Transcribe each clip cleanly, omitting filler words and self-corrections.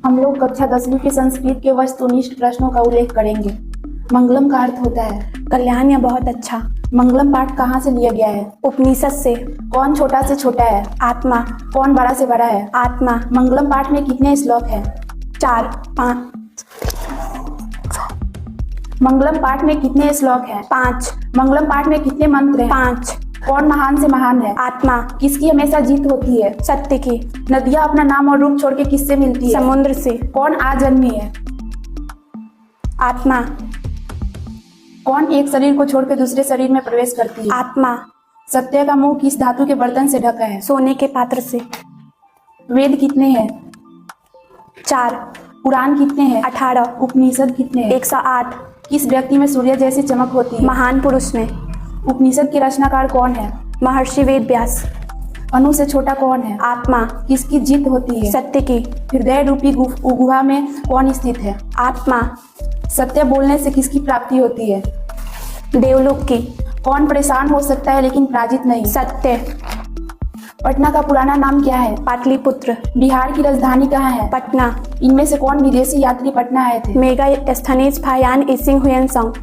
हम लोग कक्षा 10वीं के संस्कृत के वस्तुनिष्ठ प्रश्नों का उल्लेख करेंगे। मंगलम का अर्थ होता है कल्याण या बहुत अच्छा। मंगलम पाठ कहाँ से लिया गया है? उपनिषद से। कौन छोटा से छोटा है? आत्मा। कौन बड़ा से बड़ा है? आत्मा। मंगलम पाठ में कितने श्लोक हैं? 4 5 मंगलम पाठ में कितने श्लोक हैं? 5 मंगलम पाठ में कितने मंत्र हैं? 5 कौन महान से महान है? आत्मा। किसकी हमेशा जीत होती है? सत्य की। नदियाँ अपना नाम और रूप छोड़ के किससे मिलती है? समुद्र से। कौन आजन्मी है? आत्मा। कौन एक शरीर को छोड़कर दूसरे शरीर में प्रवेश करती है? आत्मा। सत्य का मुंह किस धातु के बर्तन से ढका है? सोने के पात्र से। वेद कितने हैं? 4 पुराण कितने हैं? 18 उपनिषद कितने हैं? 108 किस व्यक्ति में सूर्य जैसी चमक होती है? महान पुरुष में। उपनिषद के रचनाकार कौन है? महर्षि वेद व्यास। अणु से छोटा कौन है? आत्मा। किसकी जीत होती है? सत्य की। हृदय रूपी गुहा में कौन स्थित है? आत्मा। सत्य बोलने से किसकी प्राप्ति होती है? देवलोक की। कौन परेशान हो सकता है लेकिन पराजित नहीं? सत्य। पटना का पुराना नाम क्या है? पाटलिपुत्र। बिहार की राजधानी कहाँ है? पटना। इनमें से कौन विदेशी यात्री पटना आए थे? Mega स्थनीज फायान इसिंग Hiuen Tsang.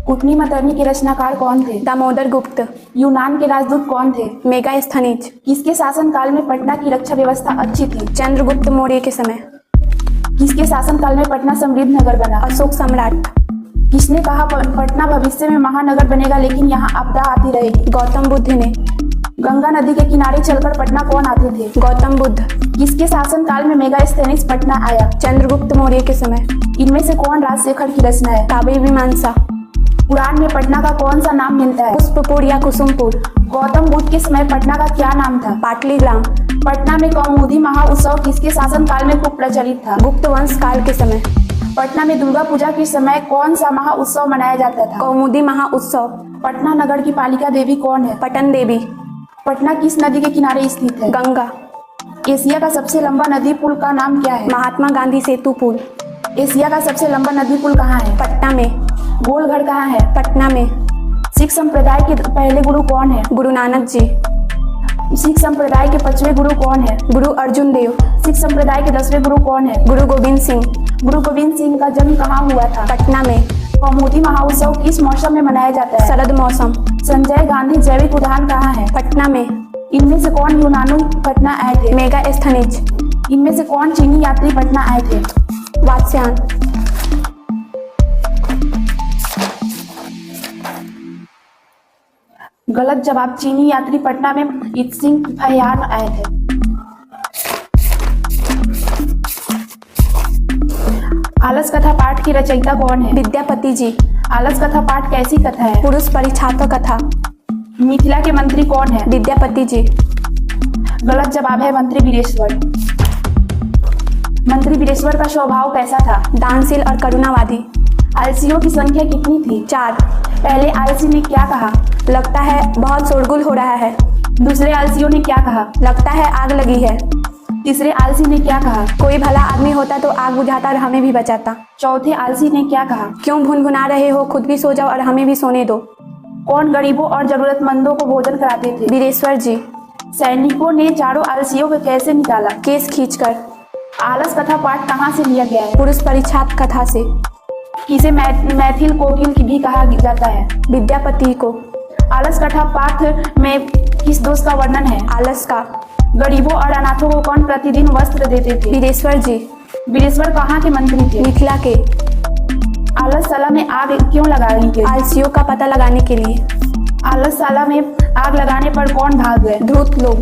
कुटनी मतरनी के रचनाकार कौन थे? दामोदर गुप्त। यूनान के राजदूत कौन थे? मेगा स्थनीज। किसके शासन काल में पटना की रक्षा व्यवस्था अच्छी थी? चंद्रगुप्त मौर्य के समय। किसके शासन काल में पटना समृद्ध नगर बना? अशोक सम्राट। किसने कहा पटना भविष्य में महानगर बनेगा लेकिन यहाँ आपदा आती रहेगी? गौतम बुद्ध ने। गंगा नदी के किनारे चलकर पटना कौन आते थे? गौतम बुद्ध। किसके शासन काल में मेगास्थनीज पटना आया? चंद्रगुप्त मौर्य के समय। इनमें से कौन राजशेखर की रचना है? काव्य मीमांसा। पुराण में पटना का कौन सा नाम मिलता है? पुष्पपुर या कुसुमपुर। गौतम बुद्ध के समय पटना का क्या नाम था? पाटलीग्राम। पटना में कौमुदी महोत्सव किसके शासन काल में खूब प्रचलित था? गुप्त वंश काल के समय। पटना में दुर्गा पूजा के समय कौन सा महोत्सव मनाया जाता था? कौमुदी महाउत्सव। पटना नगर की पालिका देवी कौन है? पटन देवी। पटना किस नदी के किनारे स्थित है? गंगा। एशिया का सबसे लंबा नदी पुल का नाम क्या है? महात्मा गांधी सेतु पुल। एशिया का सबसे लंबा नदी पुल कहाँ है? पटना में। गोलघर कहाँ है? पटना में। सिख संप्रदाय के पहले गुरु कौन है? गुरु नानक जी। सिख संप्रदाय के 5वें गुरु कौन है? गुरु अर्जुन देव। सिख संप्रदाय के 10वें गुरु कौन है? गुरु गोविंद सिंह। गुरु गोविंद सिंह का जन्म कहाँ हुआ था? पटना में। कौमुदी महोत्सव किस मौसम में मनाया जाता है? शरद मौसम। संजय गांधी जैविक उद्यान कहाँ है? पटना में। इनमें से कौन यूनानी पटना आए थे? मेगा स्थनीज। इनमें से कौन चीनी यात्री पटना आए थे? वात्स्यायन। गलत जवाब। चीनी यात्री पटना में इत्सिंग फयान आए थे। आलस कथा पाठ की रचयिता कौन है? विद्यापति जी। आलस कथा पाठ कैसी कथा है? पुरुष परिछात्र कथा। मिथिला के मंत्री कौन है? विद्यापति जी। गलत जवाब है मंत्री वीरेश्वर। मंत्री वीरेश्वर का स्वभाव कैसा था? दानशील और करुणावादी। आलसियों की संख्या कितनी थी? 4। पहले आलसी ने क्या कहा? लगता है बहुत शोरगुल हो रहा है। दूसरे आलसियों ने क्या कहा? लगता है आग लगी है। तीसरे आलसी ने क्या कहा? कोई भला आदमी होता तो आग बुझाता और हमें भी बचाता। चौथे आलसी ने क्या कहा? क्यों भुनभुना रहे हो, खुद भी सो जाओ और हमें भी सोने दो। कौन गरीबों और जरूरतमंदों को भोजन कराते थे? वीरेश्वर जी। सैनिकों ने चारों आलसियों को कैसे निकाला? केस खींचकर। आलस कथा पाठ कहाँ से लिया गया है? पुरुष परिछात्र कथा से। किसे मैथिल कोकिल की भी कहा जाता है? विद्यापति को। आलस कथा पाठ में किस दोष का वर्णन है? आलस का। गरीबों और अनाथों को कौन प्रतिदिन वस्त्र देते थे? वीरेश्वर जी। वीरेश्वर कहाँ के मंत्री थे? मिथिला के। आलसशाला में आग क्यों लगाई गई? आलसियों का पता लगाने के लिए। आलसशाला में आग लगाने पर कौन भाग गए? धूर्त लोग।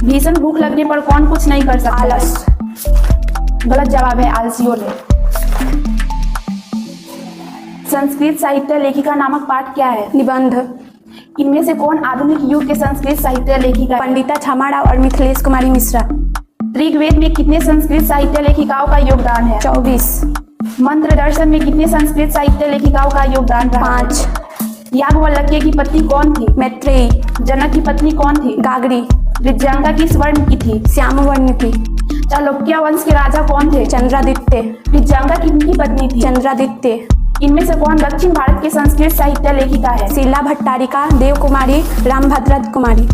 भीषण भूख लगने पर कौन कुछ नहीं कर सकता? आलस। गलत जवाब है आलसियों ने। संस्कृत साहित्य लेखिका नामक पाठ क्या है? निबंध। इनमें से कौन आधुनिक युग के संस्कृत साहित्य लेखिका है? पंडिता छमाराव और मिथिलेश कुमारी मिश्रा। ऋग्वेद में कितने संस्कृत साहित्य लेखिकाओं का योगदान है? 24। मंत्र दर्शन में कितने संस्कृत साहित्य लेखिकाओं का योगदान रहा? 5। याज्ञवल्क्य की पत्नी कौन थी? मैत्रेयी। जनक की पत्नी कौन थी? गागरी। विद्यांगा किस वर्ण की थी? श्याम वर्ण की। चालुक्य वंश के राजा कौन थे? चंद्रादित्य। विद्यांगा किनकी पत्नी थी? चंद्रादित्य। इनमें से कौन दक्षिण भारत के संस्कृत साहित्य लेखिका है? शीला भट्टारिका, देव कुमारी, रामभद्र कुमारी।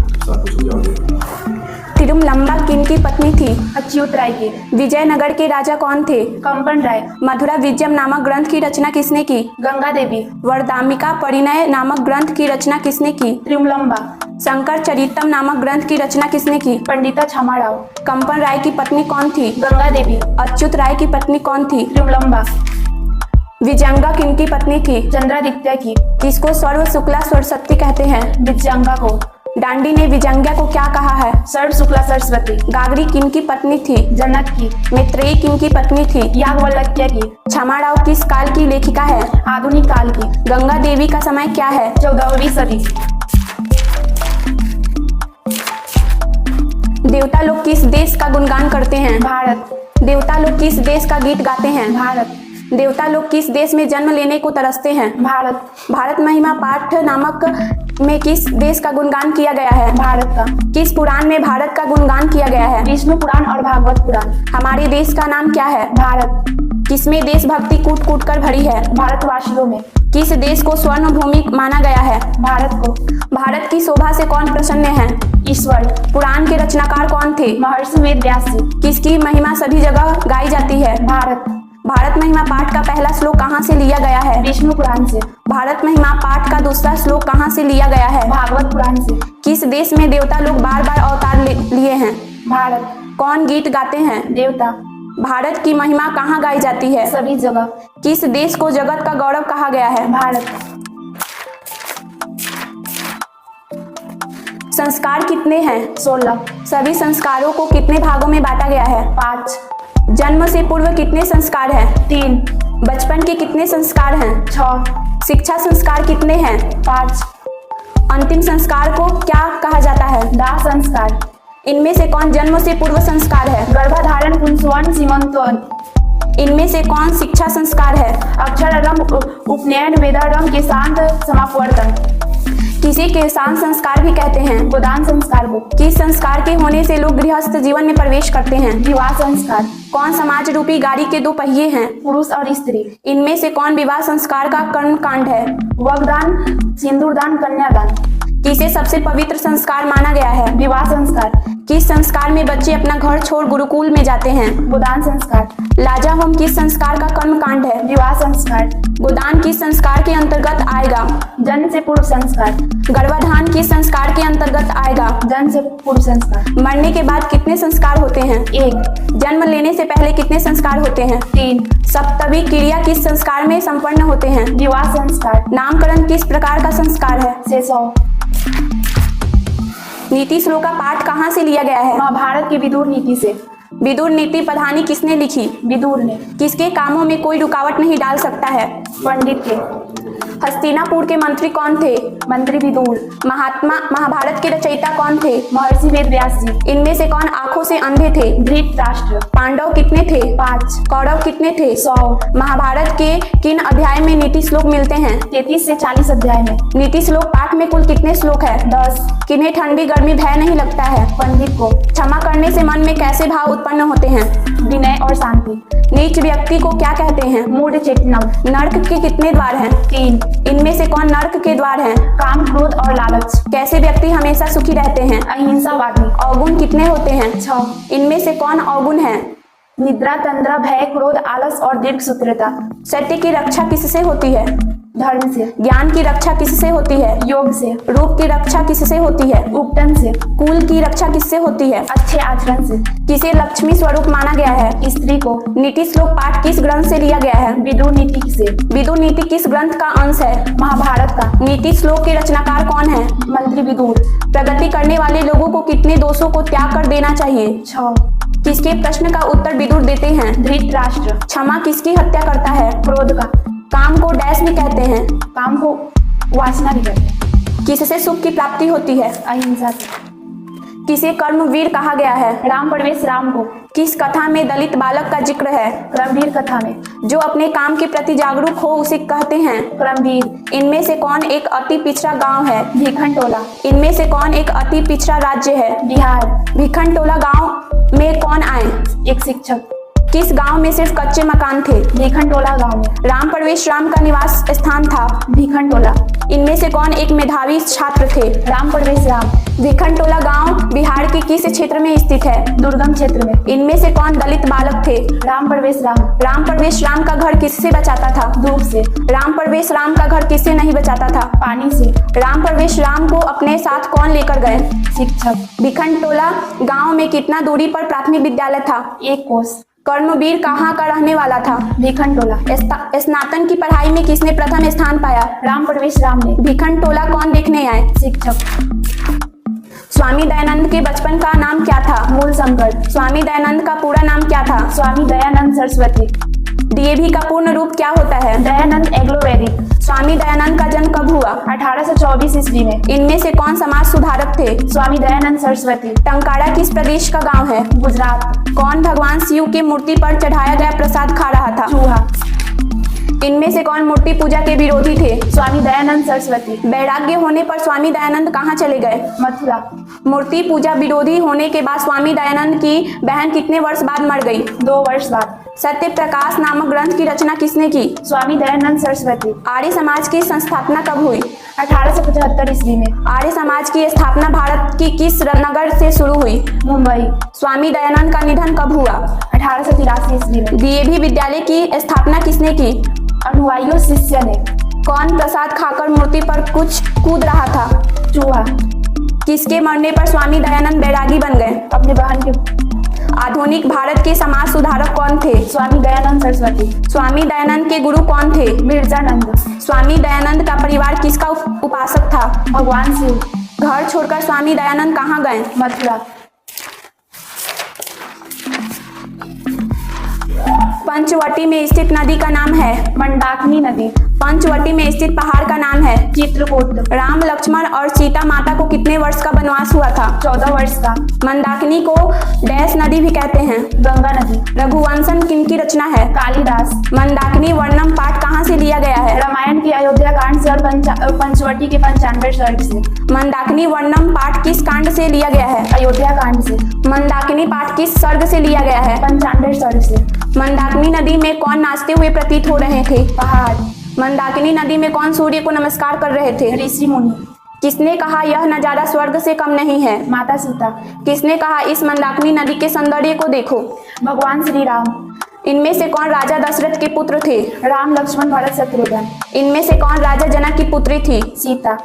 तिरुमलम्बा किनकी पत्नी थी? अच्युत राय की। विजयनगर के राजा कौन थे? कंपन राय। मधुरा विजयम नामक ग्रंथ की रचना किसने की? गंगा देवी। वरदामिका परिणय नामक ग्रंथ की रचना किसने की? तिरुमलम्बा। शंकर चरितम नामक ग्रंथ की रचना किसने की? पंडिता छमाराव। कंपन राय की पत्नी कौन थी? गंगा देवी। अच्युत राय की पत्नी कौन थी? तिरुमलम्बा। विजयंगा किनकी पत्नी थी? चंद्रादित्य की। किसको सर्व शुक्ला सरस्वती कहते हैं? विजयंगा को। डांडी ने विजयंगा को क्या कहा है? सर्व शुक्ला सरस्वती। गागरी किनकी पत्नी थी? जनक की। मैत्रेयी किनकी पत्नी थी? याज्ञवल्क्य की। छमाराव किस काल की लेखिका है? आधुनिक काल की। गंगा देवी का समय क्या है? 14वीं सदी। देवता लोग किस देश का गुणगान करते हैं? भारत। देवता लोग किस देश का गीत गाते हैं? भारत। देवता लोग किस देश में जन्म लेने को तरसते हैं? भारत। भारत महिमा पाठ नामक में किस देश का गुणगान किया गया है? भारत का। किस पुराण में भारत का गुणगान किया गया है? विष्णु पुराण और भागवत पुराण। हमारे देश का नाम क्या है? भारत। किसमें देशभक्ति कूट कूट कर भरी है? भारतवासियों में। किस देश को स्वर्ण भूमि माना गया है? भारत को। भारत की शोभा से कौन प्रसन्न है? ईश्वर। पुराण के रचनाकार कौन थे? महर्षि वेद व्यास जी। किसकी महिमा सभी जगह गाई जाती है? भारत। भारत महिमा पाठ का पहला श्लोक कहाँ से लिया गया है? विष्णु पुराण से। भारत महिमा पाठ का दूसरा श्लोक कहाँ से लिया गया है? भागवत पुराण से। किस देश में देवता लोग बार बार अवतार लिए हैं? भारत। कौन गीत गाते हैं? देवता। भारत की महिमा कहाँ गाई जाती है? सभी जगह। किस देश को जगत का गौरव कहा गया है? भारत। संस्कार कितने हैं? 16। सभी संस्कारों को कितने भागों में बांटा गया है? 5। जन्म से पूर्व कितने संस्कार हैं? 3। बचपन के कितने संस्कार हैं? 6। शिक्षा संस्कार कितने हैं? 5। अंतिम संस्कार को क्या कहा जाता है? दाह संस्कार। इनमें से कौन जन्म से पूर्व संस्कार है? गर्भाधारण पुंसवन सीमंतवन। इनमें से कौन शिक्षा संस्कार है? अक्षररम उपनयन वेदारम के शांत समापवर्तन। किसी के शांत संस्कार भी कहते हैं। गोदान संस्कार को। किस संस्कार के होने से लोग गृहस्थ जीवन में प्रवेश करते हैं? विवाह संस्कार। कौन समाज रूपी गाड़ी के 2 पहिए हैं? पुरुष और स्त्री। इनमें से कौन विवाह संस्कार का कर्म कांड है? वगदान, सिंदूरदान, कन्यादान। किसे सबसे पवित्र संस्कार माना गया है? विवाह संस्कार। किस संस्कार में बच्चे अपना घर छोड़ गुरुकुल में जाते हैं? गोदान संस्कार। लाजा होम किस संस्कार का कर्म कांड है? विवाह संस्कार। गोदान किस संस्कार के अंतर्गत आएगा? जन्म से पूर्व संस्कार। गर्भाधान किस संस्कार के अंतर्गत आएगा? जन्म से पूर्व संस्कार। मरने के बाद कितने संस्कार होते हैं? 1। जन्म लेने से पहले कितने संस्कार होते हैं? 3। सप्तमी क्रिया किस संस्कार में संपन्न होते हैं? विवाह संस्कार। नामकरण किस प्रकार का संस्कार है? शेषव। नीति श्लोक का पाठ कहाँ से लिया गया है? महाभारत की विदुर नीति से। विदुर नीति प्रधानी किसने लिखी? विदुर ने। किसके कामों में कोई रुकावट नहीं डाल सकता है? पंडित के। हस्तिनापुर के मंत्री कौन थे? मंत्री विदुर। महाभारत के रचयिता कौन थे? महर्षि वेद व्यास जी। इनमें से कौन आंखों से अंधे थे? धृतराष्ट्र। पांडव कितने थे? 5। कौरव कितने थे? 100। महाभारत के किन अध्याय में नीति श्लोक मिलते हैं? 33 से 40 अध्याय में। नीति श्लोक पाठ में कुल कितने श्लोक है? 10। किन्हें ठंडी गर्मी भय नहीं लगता है? पंडित को। क्षमा करने से मन में कैसे भाव उत्पन्न होते हैं? विनय और शांति। नीच व्यक्ति को क्या कहते हैं? मूढ़ चेतनम। नर्क के कितने द्वार हैं? 3। इनमें से कौन नर्क के द्वार हैं? काम, क्रोध और लालच। कैसे व्यक्ति हमेशा सुखी रहते हैं? अहिंसावादी। अवगुण कितने होते हैं? 6। इनमें से कौन अवगुण है? निद्रा, तंद्रा, भय, क्रोध, आलस और दीर्घ सूत्रता। सत्य की रक्षा किससे होती है? धर्म से। ज्ञान की रक्षा किससे होती है? योग से। रूप की रक्षा किससे होती है? उपटन से। कुल की रक्षा किससे होती है? अच्छे आचरण से। किसे लक्ष्मी स्वरूप माना गया है? स्त्री को। नीति श्लोक पाठ किस ग्रंथ से लिया गया है? विदुर नीति से। विदुर नीति किस ग्रंथ का अंश है? महाभारत का। नीति श्लोक के रचनाकार कौन है? मंत्री विदुर। प्रगति करने वाले लोगों को कितने दोषों को त्याग कर देना चाहिए? 6। किसके प्रश्न का उत्तर विदुर देते हैं? धृतराष्ट्र। क्षमा किसकी हत्या करता है? क्रोध का। काम को डैश भी कहते हैं। काम को वासना भी कहते हैं। किससे सुख की प्राप्ति होती है? अहिंसा से। किसे कर्मवीर कहा गया है? राम परवेश राम को। किस कथा में दलित बालक का जिक्र है? क्रमवीर कथा में। जो अपने काम के प्रति जागरूक हो उसे कहते हैं क्रमवीर। इनमें से कौन एक अति पिछड़ा गांव है? भिखनटोला। इनमें से कौन एक अति पिछड़ा राज्य है? बिहार। भिखनटोला गांव में कौन आए? एक शिक्षक। किस गांव में सिर्फ कच्चे मकान थे? भीखनटोला गांव में। राम प्रवेश राम का निवास स्थान था? भीखनटोला। इनमें से कौन एक मेधावी छात्र थे? राम प्रवेश राम। भीखनटोला गांव बिहार के किस क्षेत्र में स्थित है? दुर्गम क्षेत्र में। इनमें से कौन दलित बालक थे? राम प्रवेश राम। राम प्रवेश राम का घर किससे बचाता था? धूप से। राम प्रवेश राम का घर किससे नहीं बचाता था? पानी से। राम प्रवेश राम को अपने साथ कौन लेकर गए? शिक्षक। भीखनटोला गांव में कितना दूरी पर प्राथमिक विद्यालय था? 1 कोस। कर्मवीर कहाँ का रहने वाला था? भीखनटोला। स्नातन की पढ़ाई में किसने प्रथम स्थान पाया? राम प्रवेश राम ने। भीखनटोला कौन देखने आए? शिक्षक। स्वामी दयानंद के बचपन का नाम क्या था? मूल संकट। स्वामी दयानंद का पूरा नाम क्या था? स्वामी दयानंद सरस्वती। डीएवी का पूर्ण रूप क्या होता है? दयानंद एग्लो वैदिक। स्वामी दयानंद का जन्म कब हुआ? 1824 ईस्वी में। इनमें से कौन समाज सुधारक थे? स्वामी दयानंद सरस्वती। टंकारा किस प्रदेश का गांव है? गुजरात। कौन भगवान शिव की मूर्ति पर चढ़ाया गया प्रसाद खा रहा था? चूहा। इनमें से कौन मूर्ति पूजा के विरोधी थे? स्वामी दयानंद सरस्वती। वैराग्य होने पर स्वामी दयानंद कहाँ चले गए? मथुरा। मूर्ति पूजा विरोधी होने के बाद स्वामी दयानंद की बहन कितने वर्ष बाद मर गई? 2 वर्ष बाद। सत्य प्रकाश नामक ग्रंथ की रचना किसने की? स्वामी दयानंद सरस्वती। आर्य समाज की संस्थापना कब हुई? 1875 ईस्वी में। आर्य समाज की स्थापना भारत की किस नगर से शुरू हुई? मुंबई। स्वामी दयानंद का निधन कब हुआ? 1883 ईस्वी में। डीएवी विद्यालय की स्थापना किसने की? अनुयायियों शिष्य ने। कौन प्रसाद खाकर मूर्ति पर कुछ कूद रहा था? चूहा। किसके मरने पर स्वामी दयानंद बैरागी बन गए? अपने बहन के। आधुनिक भारत के समाज सुधारक कौन थे? स्वामी दयानंद सरस्वती। स्वामी दयानंद के गुरु कौन थे? मिर्जानंद। स्वामी दयानंद का परिवार किसका उपासक था? भगवान शिव। घर छोड़कर स्वामी दयानंद कहाँ गए? मथुरा। पंचवटी में स्थित नदी का नाम है? मंदाकिनी नदी। पंचवटी में स्थित पहाड़ का नाम है? चित्रकूट। राम लक्ष्मण और सीता माता को कितने वर्ष का वनवास हुआ था? 14 वर्ष का। मंदाकिनी को डैश नदी भी कहते हैं? गंगा नदी। रघुवंशम किनकी रचना है? कालिदास। मंदाकिनी वर्णम पाठ कहाँ से लिया गया है? रामायण की अयोध्या कांड से और पंचवटी के 95 सर्ग से। मंदाकिनी वर्णम पाठ किस कांड से लिया गया है? अयोध्या कांड से। मंदाकिनी पाठ किस सर्ग से लिया गया है? 95 सर्ग से। मंदाकिनी नदी में कौन नाचते हुए प्रतीत हो रहे थे? पहाड़। मंदाकिनी नदी में कौन सूर्य को नमस्कार कर रहे थे? ऋषि मुनि। किसने कहा यह नजारा स्वर्ग से कम नहीं है? माता सीता। किसने कहा इस मंदाकिनी नदी के सौंदर्य को देखो? भगवान श्री राम। इनमें से कौन राजा दशरथ के पुत्र थे? राम लक्ष्मण भरत शत्रुघ्न। इनमें से कौन राजा जनक की पुत्री थी? सीता।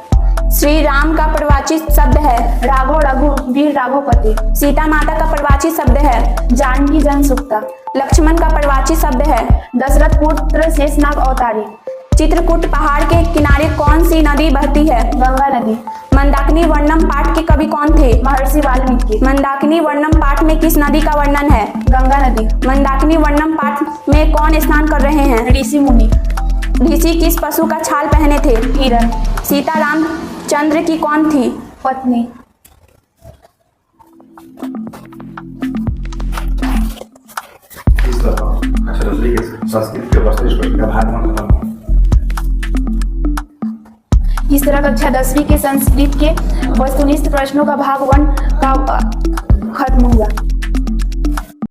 श्री राम का परिवाचित शब्द है? राघव रघु वीर राघवपति। सीता माता का परिवाचित शब्द है? जानकी जन सुक्ता। लक्ष्मण का परिवाचित शब्द है? दशरथ पुत्र शेषनाग अवतारी। चित्रकूट पहाड़ के किनारे कौन सी नदी बहती है? गंगा नदी। मंदाकिनी वर्णम पाठ के कवि कौन थे? महर्षि वाल्मीकि। मंदाकिनी वर्णम पाठ में किस नदी का वर्णन है? गंगा नदी। मंदाकिनी वर्णम पाठ में कौन स्नान कर रहे हैं? ऋषि मुनि। ऋषि किस पशु का छाल पहने थे? हिरण। सीता रामचंद्र की कौन थी? पत्नी। इस तरह कक्षा 10वीं के संस्कृत के वस्तुनिष्ठ प्रश्नों का भाग 1 का खत्म हुआ।